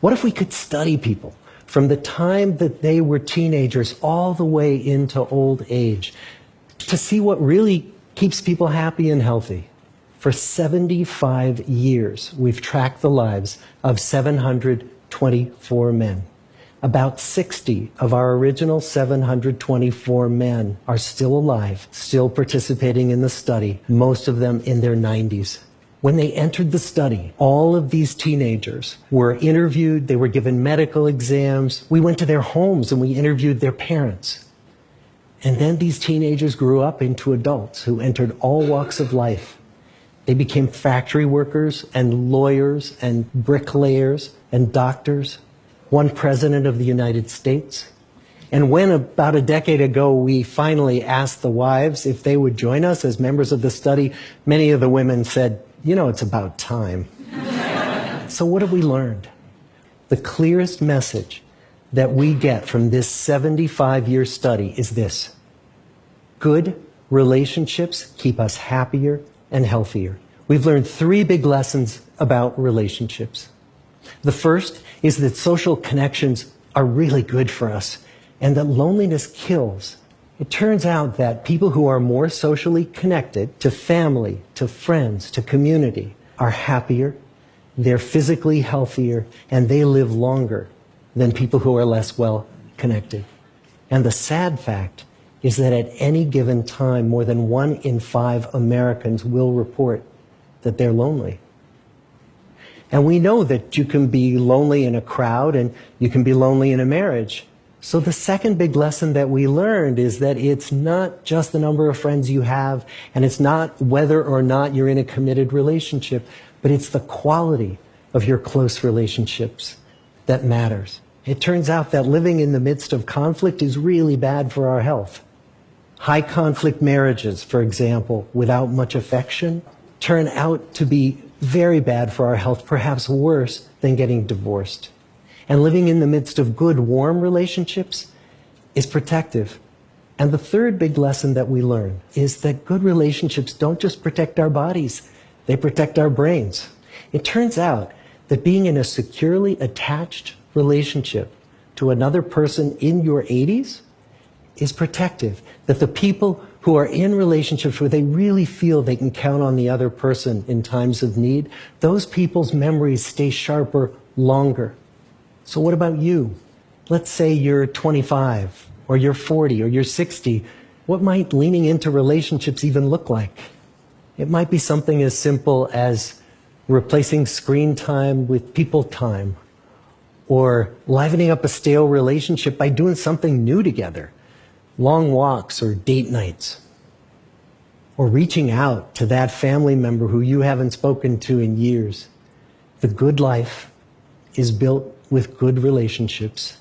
What if we could study people from the time that they were teenagers all the way into old age to see what really keeps people happy and healthy? For 75 years, we've tracked the lives of 724 men. About 60 of our original 724 men are still alive, still participating in the study, most of them in their 90s. When they entered the study, all of these teenagers were interviewed, they were given medical exams. We went to their homes and we interviewed their parents. And then these teenagers grew up into adults who entered all walks of life. They became factory workers and lawyers and bricklayers and doctors, one president of the United States. And when about a decade ago we finally asked the wives if they would join us as members of the study, many of the women said, "You know, it's about time." So what have we learned? The clearest message that we get from this 75-year study is this: good relationships keep us happier and healthier. We've learned 3 big lessons about relationships. The first is that social connections are really good for us and that loneliness kills. It turns out that people who are more socially connected to family, to friends, to community are happier, they're physically healthier, and they live longer than people who are less well connected. And the sad fact is that at any given time, more than 1 in 5 Americans will report that they're lonely. And we know that you can be lonely in a crowd and you can be lonely in a marriage. So the second big lesson that we learned is that it's not just the number of friends you have, and it's not whether or not you're in a committed relationship, but it's the quality of your close relationships that matters. It turns out that living in the midst of conflict is really bad for our health. High conflict marriages, for example, without much affection, turn out to be very bad for our health, perhaps worse than getting divorced. And living in the midst of good, warm relationships is protective. And the third big lesson that we learn is that good relationships don't just protect our bodies, they protect our brains. It turns out that being in a securely attached relationship to another person in your 80s is protective. That the people who are in relationships where they really feel they can count on the other person in times of need, those people's memories stay sharper longer. So what about you? Let's say you're 25, or you're 40, or you're 60. What might leaning into relationships even look like? It might be something as simple as replacing screen time with people time, or livening up a stale relationship by doing something new together, long walks or date nights, or reaching out to that family member who you haven't spoken to in years. The good life is built with good relationships.